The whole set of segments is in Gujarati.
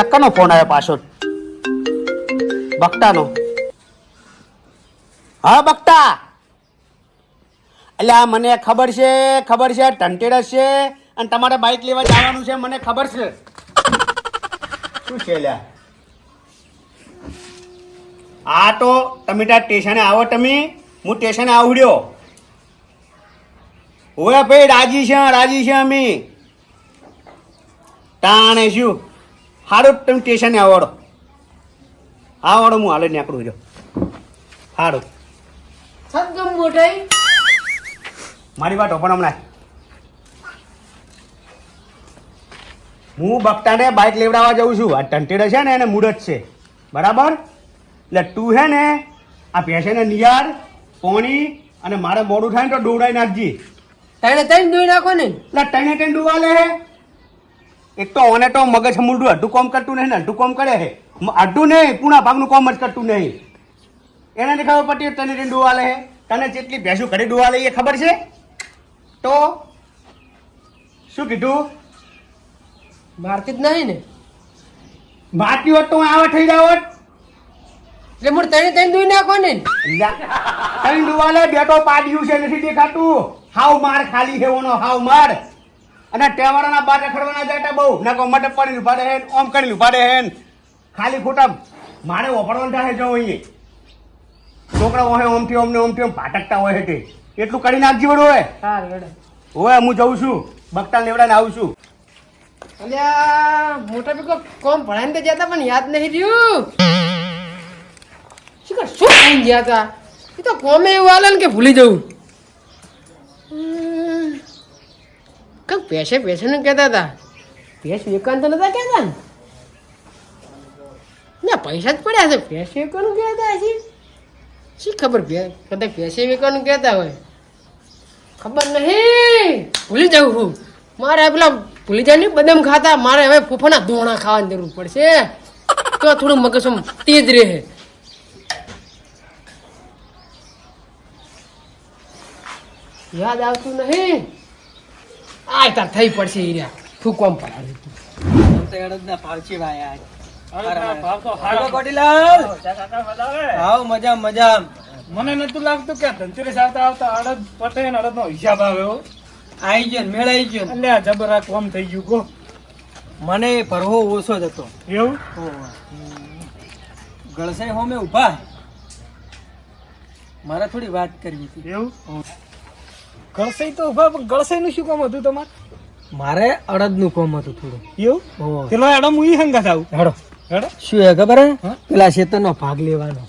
એટલે કનો ફોન આવ્યો પાછો? બકટાનો. હા બકટા, એટલે મને ખબર છે ટંટેરસ છે અને તમારે બાઇક લેવા જવાનું છે, મને ખબર છે. શું છે લ્યા? હા તો તમે ત્યાં સ્ટેશને આવો, હું સ્ટેશને આવડ્યો. ઓય ભાઈ રાજી છે અમે. તાણે શું સારું, તમે સ્ટેશને આવડો. આવડો, હું હાલે નીકળું છું. સારું. સદગમ મોટાઈ મારી વાત પણ હમણાં હું બકટાને બાઇક લેવડાવવા જાઉં છું. આ ટંટેડે છે ને એને મુહૂર્ત છે, બરાબર? એટલે તું છે ને આ ભેંસને નિયાર પોણી અને મારે મોડું થાય ને તો દોડાઈ નાખજી. તને દોઈ નાખો ને. એટલે ટને ડુવા લે. એક તો ઓને તો મગજ મૂળું અડધું કોમ કરતું નહીં ને અડધું કોમ કરે છે. અડધું નહીં, પૂણા ભાગનું કોમ જ કરતું નહીં. એને નહીં ખબર પડતી તને ડુવા લે. તને જેટલી ભેંસું ઘરે ડુવા લે એ ખબર છે? તો શું કીધું? મારતી જ નહીં ને. મારતી હોત તો હું આવા થઈ જાવ. એટલે મોર તને દોઈ નાખો ને. તને ડુવા લે બેટો પાડ્યું છે, નથી દેખાતું. હાવ માર ખાલી છે ઓનો, હાવ માર. અને ટેવાડાના બાર રખડવાના જાટા બહુ નકો મટે પડી ઉભાડે હે, ઓમ કરી ઉભાડે હે. ખાલી ખોટા મારે ઓપડવાનું થાય જો અહીં છોકરા હોય ઓમથી ઓમને ઓમથી ઓમ ભાટકતા હોય તે એટલું કરી નાખજી વડું હોય. હા રેડ. હોય હું જઉં છું, બકટા લેવડાને આવું છું. અલ્યા મોટા ભેગો કોમ ભણાઈને તો જતા પણ યાદ નહીં રહ્યું. શું ખાઈને ગયા હતા? એ તો કોમે એવું હાલે ને કે ભૂલી જવું. કંઈક પૈસે ને કહેતા હતા. ભેંસ વેચાણ તો નતા કહેતા ને? ના પૈસા જ પડ્યા છે, ભેંસ વેચવાનું કહેતા હશે. શી ખબર કદાચ ભેંસે વેચવાનું કહેતા હોય, ખબર નહીં. ભૂલી જવું હું. મારે પેલા ભૂલી જાય ને બદામ ખાતા, મારે હવે ફૂફાના દોણા ખાવાની જરૂર પડશે તો થોડું મગજ તેજ રહે. યાદ આવતું નહીં. આ તાર થઈ પડશે હીરા ફૂકવામ પડાવી. મને નતું લાગતું કે ધનતેરસ આવતા આવતા અડદ પતે ને અડદ નો હિસાબ આવ્યો. આઈ ગયો મેળ આવી ગયો. એટલે આ જબરા કોમ થઈ ગયું કો. મને ભરવો ઓછો જ હતો. એવું ગળસાઈ હોમે ઉભા, મારે થોડી વાત કરવી હતી. એવું ગળસાઈ તો ઉભા, પણ ગળસાઈ નું શું કામ હતું તમારે? મારે અડદ નું કોમ હતું થોડું. એવું પેલો એડમ હું હંગા થાવ. હેડો હેડો. શું હે ખબર હે? પેલા ખેતરનો ભાગ લેવાનો.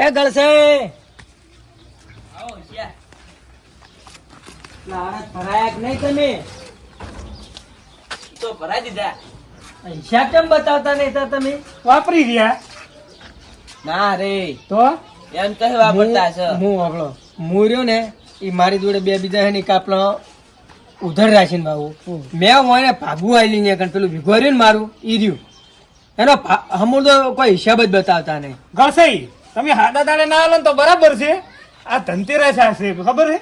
એ ગળસાઈ ભરાયા નહીં તમે? તો ભરાઈ દીધા. હિસાબ કેમ બતાવતા નહીં તમે? વાપરી રહ્યા ના રે, તો એમ તો વાપરતા છે. હું આપણો મૂર્યો ને એ મારી જોડે બે બીજા છે ને કાપલો ઉધર રાખીને બાબુ મેં મને ભાગવું આવેલી ને પેલું ભીગોર્યું ને મારું ઈ રહ્યું એનો હમું તો કોઈ હિસાબ જ બતાવતા નહીં. ગળસાઈ તમે હાડા દાડે ના આલો ને તો બરાબર છે. આ ધનતેરસ છે, ખબર છે?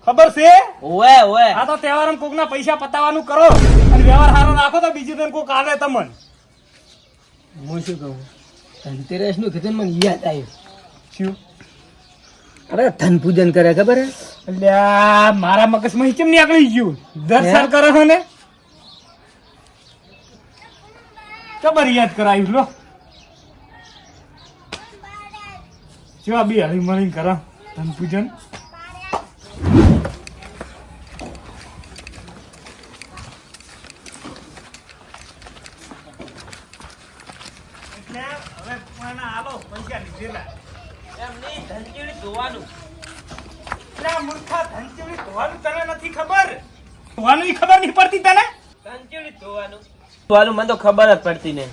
ખબર છે? ઓએ ઓએ આ તો તહેવારમાં કોકના પૈસા પતાવવાનું કરો અને વ્યવહાર સારો રાખો તો બીજી દિન કોક આલે તમને. હું શું કહું, ધનતેરસ નું કીધું મને યાદ આવ્યું. શું? અરે ધન પૂજન કરે ખબર હે? એટલે આ મારા મગજમાં કેમ નીકળી ગયું? દર્શન કરે છે ને ખબર યાદ કરાયું લો. જેવા બી હળી મળી કરે ધન પૂજન. હવે કોઈના આલો પૈસા લીધેલા એમ નહીં, ધનચીડી ધોવાનું. એટલે આ મૂર્ખા ધનચીડી ધોવાનું તને નથી ખબર? ધોવાનું ઈ ખબર નહીં પડતી તને? ધનચીડી ધોવાનું મને તો ખબર જ પડતી નહીં.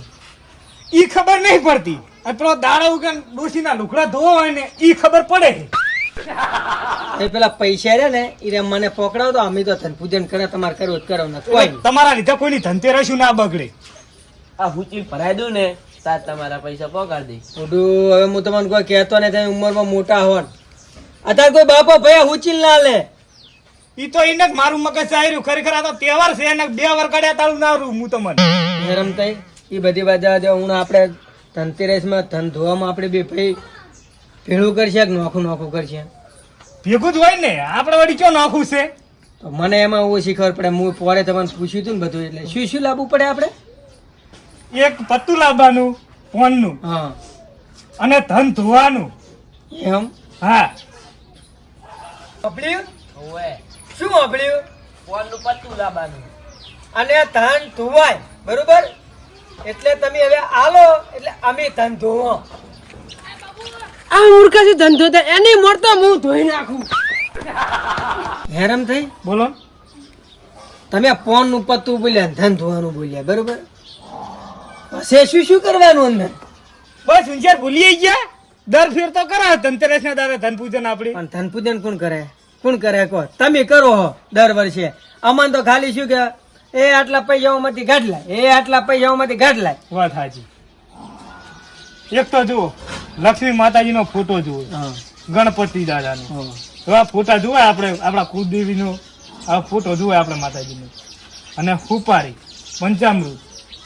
ઈ ખબર નહીં પડતી. અને પેલો દાડા ઉગન ડોશીના લુગડા ધોવા હોય ને ઈ ખબર પડે. એ પેલા પૈસા રે ને એ મને પકડાવ તો અમે તો ધન પૂજન કરે તમારે કરવું જ કરો ને કોઈ તમારા લીધે કોઈની ધનતેરસ ના બગડે. આ હુચી ભરાઈ દઉં ને તાર તમારા પૈસા પગાડી દઈ. થોડું હવે હું તમને કોઈ કહેતો ને તમે ઉંમરમાં મોટા હોત અત્યારે કોઈ બાપો ભાઈ ઉચીલ ના લે. ઈ તો એને જ મારું મગજ આવ્યું ખરેખર આ તો તહેવાર છે એને 2 વાર કાઢ્યા તાળું ના આવું હું તમને હે રમતાઈ એ બધી વાત જવા દો હું આપણે ધનતેરસમાં ધન ધોવામાં આપણે બે ભાઈ ભેળું કરશે કે નોખું કરશે ભેગું જ હોય ને આપણે વળી ક્યાં નાખું છે તો મને એમાં ઓછી ખબર પડે હું પોરે તમને પૂછ્યું હતું ને બધું એટલે શું શું લાવવું પડે આપણે એક પત્તું લાવવાનું ફોનનું હા અને ધન ધોવાનું એમ હા અપડ્યું ઓવે શું અપડ્યું ફોનનું પત્તું લાવવાનું અને ધન ધોવાય બરોબર એટલે તમે હવે આલો એટલે અમે ધન ધોવો આ મૂર્ખા છે ધંધો તો એની મળતો હું ધોઈ નાખું. હેરામ થઈ બોલો તમે ફોન નું પત્તું બોલ્યા ને ધન ધોવાનું બોલ્યા બરોબર પછી શું શું કરવાનું અંદર બસ વિચાર ભૂલી ગયા દર ફેર તો કરા ધનતેરસ ના દાડે ધન પૂજન આપડી પણ ધન પૂજન કોણ કરે કહો તમે કરો હો દર વર્ષે અમન તો ખાલી શું કે એ આટલા પૈસાઓમાંથી કાઢ લાય એ આટલા પૈસાઓમાંથી કાઢ લાય વાત સાચી એક તો જુઓ લક્ષ્મી માતાજી નો ફોટો જુઓ ગણપતિ દાદા નો એવા ફોટા જુએ આપણે આપણા કુળદેવી નો આ ફોટો જુએ આપણે માતાજી નો અને સુપારી પંચામૃત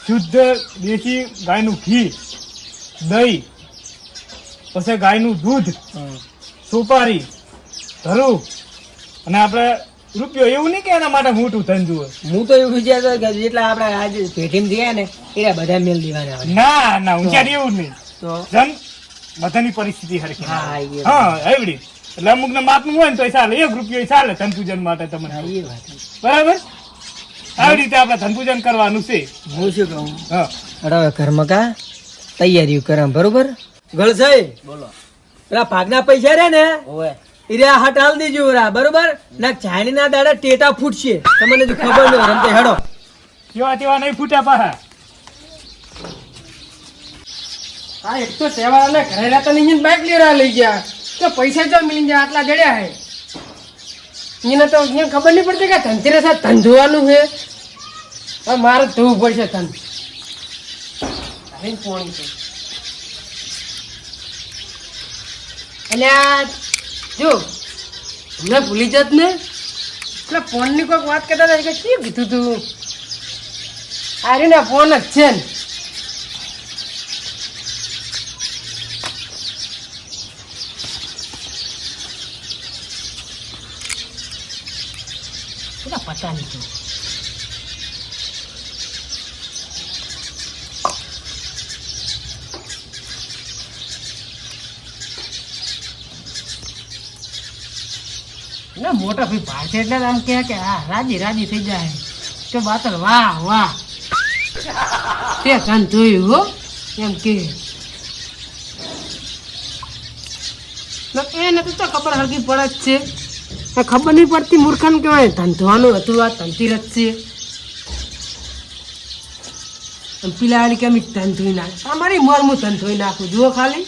શુદ્ધ દેશી ગાયનું ઘી દહીં પછી ગાયનું દૂધ સુપારી ધરું અને આપણે રૂપિયો એવું નહીં કે એના માટે મોટું ધન જુએ હું તો એવું વિચારતો કે જેટલા આપણે આજે પેઢીમાં ગયા ને એ બધા મેલ દેવાના હોય. ના ના ઊંચાઈ એવું નહીં તો ધન બધાની પરિસ્થિતિ હરખી ના હા, હોય. એ હા એવડી એટલે અમુક ને માપનું હોય ને તો ચાલે 1 રૂપિયો ચાલે ધન પૂજન માટે તમને હા, એ વાત બરાબર આવી રીતે આપણે ધન પૂજન કરવાનું છે હું શું કહું હા અરે ઘરમાં કા તૈયારીઓ કરા બરોબર ગળસાઈ બોલો પેલા ભાગના પૈસા રે ને ઓવે એ રે હટાલ દેજો રા બરોબર ના ચાઇની ના દાડા ટેટા ફૂટશે તમને જો ખબર ન હોય રમતે હેડો કેવા તેવા નહીં ફૂટ્યા પાછા આ એક તો તહેવાર ઘરે રહેતા નહીં બાઇક લઈ ગયા તો પૈસા જો મિલી જાય આટલા જડ્યા હે એને તો અહીંયા ખબર નહીં પડતી કે ધનતેરસ આ ધન ધોવાનું છે હવે મારે ધોવું પડશે ધન પોણી છે અને આ જો હમણાં ભૂલી જાત ને એટલે ફોનની કોઈક વાત કરતા હતા કે શું કીધું તું આ રહ્યું ને ફોન જ છે ને પતા નહીં ના મોટા ભાઈ ભાષે એટલે આમ કહે કે હા રાજી થઈ જાય કે બાતલ વાહ વાહ તે કાન જોયું હો એમ કે એને તો ખબર હરકી પડે જ છે ખબર નહીં પડતી મૂર્ખાને કહેવાય ધંધવાનું હતું આ ધનતેરસ છે પેલા આડી કેમ ધન ધોઈ નાખ અમારી મોર હું ધન ધોઈ નાખું જુઓ ખાલી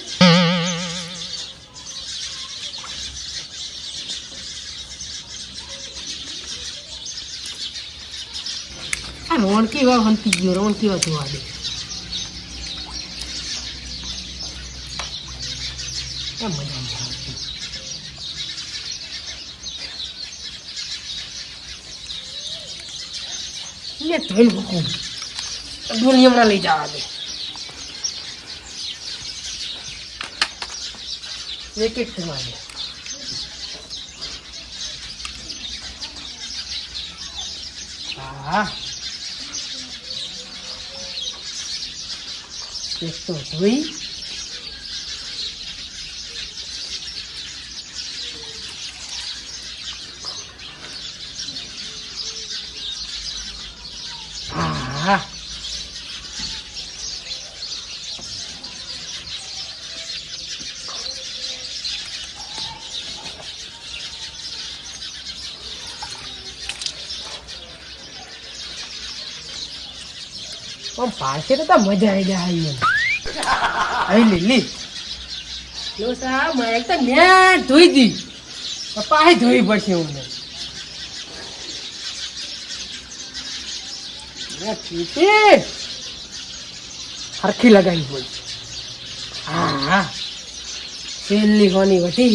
આ રોણકી વા વંતી ગયો રોણકી વા ધોવા દે મજા લે ધોઈ મૂકું ડોલી હમણાં લઈ જવા દે એક થવા દે હા એક તો ધોઈ હા પાસે તો મજા આવી જાય આવી લીલી લો સાહેબ મારે તો મેં ધોઈ દી પાસે ધોઈ પડશે હું હરખી લગાવી પડશે હા તેલની કોની વધી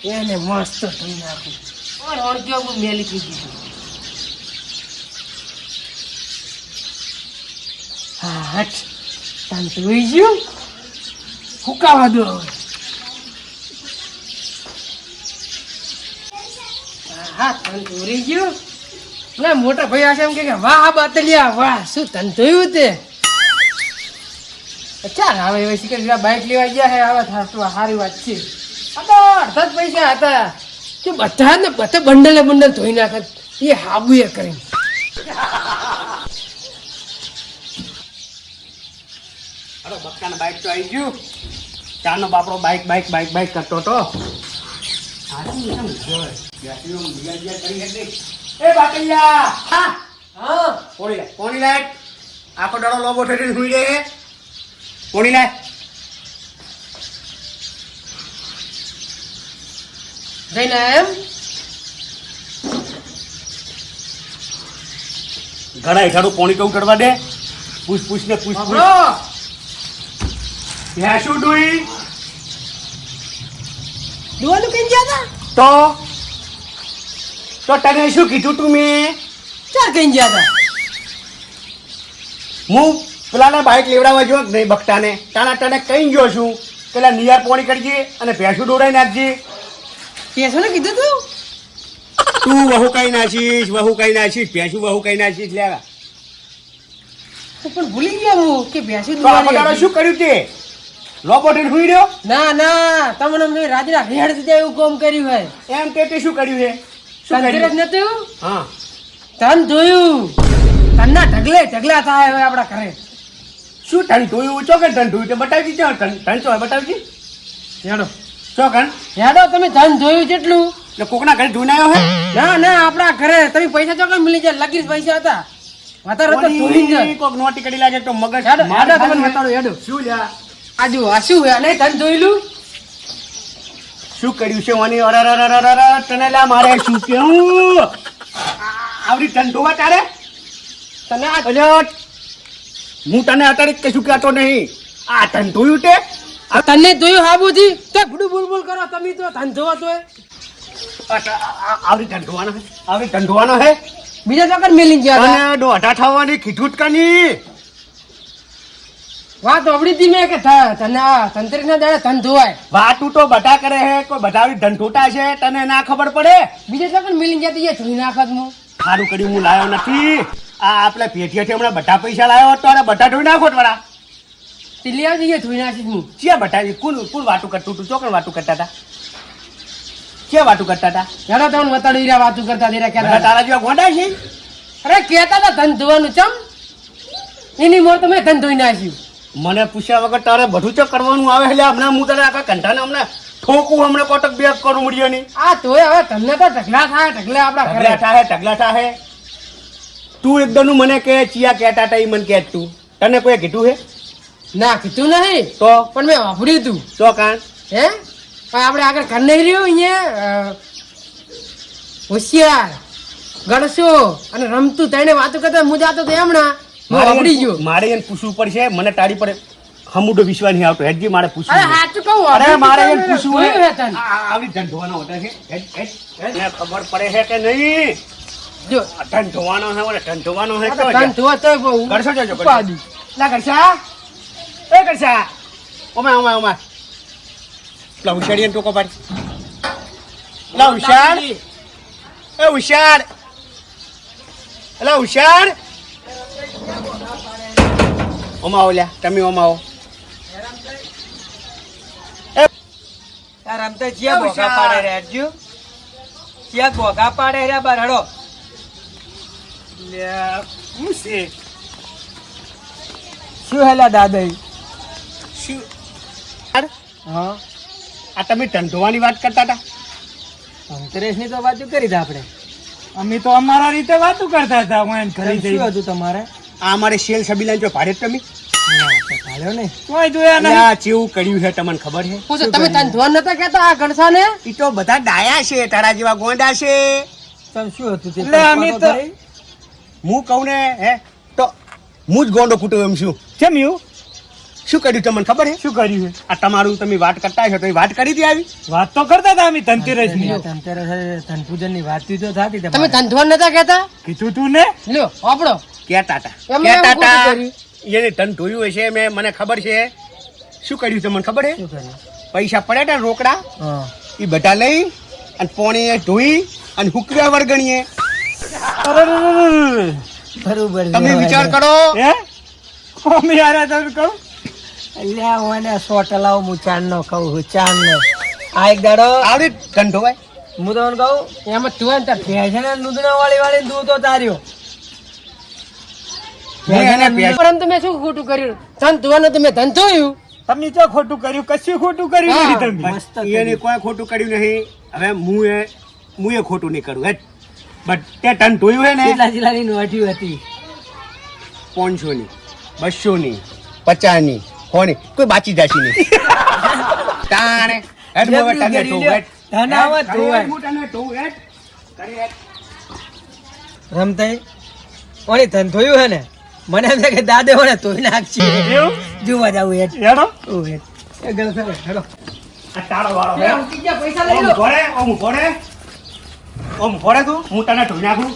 છે એને મસ્ત ધોઈ નાખું પણ ઓળખ્યો હું મેલી થઈ ગઈ. હા હટ તાન જોઈ ગયું હુકાવા દો હવે. હા તન ચોરી ગયું ના મોટા ભાઈ આશે એમ કે વાહ બાતલિયા વાહ શું તન જોયું તે ચાલ હવે હવે શીખર બાઇક લેવા ગયા હે હવે થાતું સારી વાત છે. આ તો અડધા જ પૈસા હતા કે બધા ને બધા બંડલે બંડલ ધોઈ નાખે એ હાબુ એ કરીને. અરે બક્કાના બાઈક તો આવી ગયું. ચાનો બાપરો બાઈક બાઈક બાઈક બાઈક કરતો તો એ બાકૈયા હા હા પોણી લાય આખો દાડો લોબો ઠેઠી સુઈ રહે. પોણી લાય જઈને એમ ઘણા હેઠાડું પોણી તો ઉતરવા દે. પૂછ પૂછ ને પૂછ પૂછ બરો ભેંસું ડુઈ દુવાનું કઈ ગયા હતા તો તને શું કીધું તું મેં? ચાર કઈ ગયા હતા હું પેલાને બાઈક લેવડાવવા જો નહીં બકતાને તાના તને કઈ ગયો છું પેલા નિયાર પોણી કરજે અને ભેંસું દોડાઈ નાખજે. પેસો ને કીધું તું તું વહુ કઈ નાખીશ ભેંસું વહુ કઈ નાખીશ લેવા. તો પણ ભૂલી ગયા હું કે ભેંસી તો આ બગાડો દુવાની શું કર્યું તે? લોબોટીને સુઈ રહ્યો ના ના તમને મેં રાજના રેડ સુધી એવું કામ કર્યું હોય એમ તે શું કર્યું છે? શું તંત્ર કર્યું? જ નતું હા તન જોયું તનના ઢગલે ઢગલા થાય હવે આપણા ઘરે શું ટન ધોયું ચોકન ટન ધોયું તે બતાવજી ચો ટન ચો બતાવજી હેડો ચોકન હેડો તમે ધન જોયું જેટલું એટલે કોકના ઘરે ધોઈને આવ્યો હે? ના ના આપણા ઘરે તમે પૈસા ચોકન મળી જાય લગીર પૈસા હતા વધારે તો ધોઈ જાય કોક નોટી કરી લાગે તો મગજ હેડો માર હેડો તમને ખાલી બતાડો હેડો શું લ્યા આજુ આ શું હે નહીં ધન જોયેલું શું કર્યું છે વાની અરરરરરર તને લા મારે શું કેવું આવડી ટન ધોવા તારે તને આ અલ્યા હું તને અત્યારે કશું કહેતો નહીં આ ટન ધોયું તે તને જોયું હાબુજી તે ભડું બોલ બોલ કરો તમે તો ધન જોવા તોય આવડી ટન ધોવાનો હે આવડી ટન ધોવાનો હે બીજા ચોકન મેલી ગયા હતા. તને દોઢા થવાની કીધું જ કની વાત અવડી દી મેં કે તને આ તંત્રી ના દાડે ધન ધોવાય વાતું તો બધા કરે હે કોઈ બધા આવી ધંધોટા છે તને ના ખબર પડે બીજા ચોકન મેલી ગયા તો એ ધોઈ નાખત હું સારું કર્યું હું લાયો નથી આ આપણે પેટીએથી હમણાં બધા પૈસા લાવ્યો હતો અને બધા ધોઈ નાખો વાળા તે લઈ આવજે ધોઈ નાખીશ હું ક્યાં બધા કોણ વાતું કરતું તું ચોકણ વાતું કરતા હતા ક્યાં વાતું કરતા હતા હેડો તમને બતાડી રહ્યા વાતું કરતા દે બધા રહ્યા તારા જેવા ગોંડા છે અરે કહેતા હતા ધન ધોવાનું ચમ એની મોર તો મેં ધન ધોઈ નાખ્યું મને પૂછ્યા વગર તારે બધું તો કરવાનું આવે એટલે હમણાં હું તારે આખા કંઠાને હમણાં ઠોકું હમણાં કોટક બેગ કરું મળ્યો નહીં આ તોય હવે તમને તો ઢગલા થાય ઢગલા આપણા ઘરે ઢગલા થાય તું એકદમ મને કે ચિયા કહેતા હતા એ મને કહે તું તને કોઈ કીધું હે ના કીધું નહીં તો પણ મેં વાપર્યું તું ચોકાણ હે પણ આપણે આગળ ઘર નહીં રહ્યું અહીંયા હોશિયાર ગણસો અને રમતું તઈને વાતો કરતા હું જાતો તો હમણાં હું વાપરી ગયો મારે એને પૂછવું પડશે મને તારી પર હમુડો વિશ્વાસ નહીં આવતો હેડજી મારે પૂછવું અરે છે. સાચું કહું અરે મારે એને વાપર્યું પૂછવું જોયું હે. હે તને. આવી ધંધોવાનો હોતા છે એને ખબર પડે છે કે નહીં જો આ ધંધોવાનો હે મને ધંધોવાનો હે આ તો તો ધન ધોવા તોય બહુ કરશો જજો, કરશો. ઉપાડી. લા કરશા એ કરશા ઓમાં લા હુશિયારી ટોકો પાડી લા હુશિયાર એ હુશિયાર એલા હુશિયાર ઓમાં આવો લ્યા તમે ઓમાં આવો તાર આમ તો જ્યાં ભોગા પાડે રે હટજો. જ્યાં ભોગા પાડે રે બાર હડો. લ્યા હું છે શું હેલા દાદા શું યાર, હા આ તમે ધંધોવાની વાત કરતા હતા ધનતેરસ ની તો વાતો કરી હતી આપણે. અમે તો અમારા રીતે વાતું કરતા હતા હું એને ઘરે જઈ શું હતું તમારે? આ અમારે શેલ સબીલાન જો ભાડે જ તમે ના તો ભાડ્યો નહીં. કોઈ જોયા નહીં લ્યા ચેવું કર્યું છે તમને ખબર છે પૂછો તમે ધન ધોવા નતા કહેતા આ ગણસાને ઈ તો બધા ડાયા છે તારા જેવા ગોંડા છે તમ શું હતું તે એટલે અમે કહો તો- ખરી? હું કહું ને હે તો હું જ ગોંડો ફૂટો એમ છું કેમ એવું શું કર્યું તમને ખબર છે શું કર્યું છે? આ તમારું તમે વાત કરતા છો તો એ વાત કરી હતી આવી વાત તો કરતા હતા અમે ધનતેરસની. ધનપૂજન ની વાત તો થતી તમે તમારે. ધંધવાન નતા કહેતા કીધું તું ને? લ્યો આપણો કહેતા હતા એમને એવું કહેતા હતા ખોટું એને ધન ધોયું હશે મેં મને ખબર છે શું કર્યું તમને ખબર છે શું કર્યું? પૈસા પડ્યા હતા ને રોકડા હા. એ બધા લઈ અને પોણીએ ધોઈ અને હુકવ્યા વળગણીએ અરરરરરર. બરોબર છે. તમે વિચાર કરો હે? અમે યાર આ તમને કહું? અલ્યા ઓને 100 ટલાવ હું ચાંદ નો કહું છું ચાંદ નો. આ એક દાડો આવડે ધન ધોવાય હું તમને કહું એમ જ તું હોય ને તાર ભેંસને દૂધના વાળી દૂધ તો તાર્યો. હું એને ભેંસ- પરંતુ મેં શું ખોટું કર્યું ધન ધોવાનું તો મેં ધન ધોયું તમે જો ખોટું કર્યું, કશું ખોટું કર્યું હા. નથી તમે. મસ્ત એને કોઈ ખોટું કર્યું નહીં હવે હું એ ખોટું નહીં કરું હેટ બટ તે ટન ધોયું હે ને કેટલા જિલ્લાની નોટિયું હતી 500 ની 200 ની 50 ની 100 ની કોઈ બાચી જાશી નહીં તાણે હેટ હું હવે તને ધોઉં, હેટ. ધન આવે તો હેટ, હોય. હું તને ધોઉં, હેટ. કરી હેટ. રમતાઈ ઓની ધન થયું હે ને મને એમ થાય કે દાદે ઓને ધોઈ નાખશે એવું? જોવા જાવું હેઠ. હેડો. ઓ હેઠ. એ ગલ સર હેડો. આ તારો વાળો હે. પૈસા ઓમ ઘોડે, ઓમ ઘોડે. ઓમ ઘોડે તું હું તને ધોઈ નાખું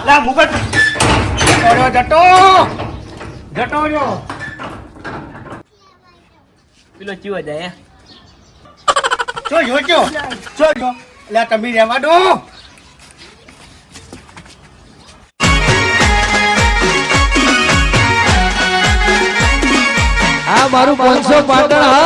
લા મુગટ ઓરો જટો રહ્યો પેલો ચીવો જાય હે? જો લે તમે રહેવા દો આ મારું 500 પાટણ હા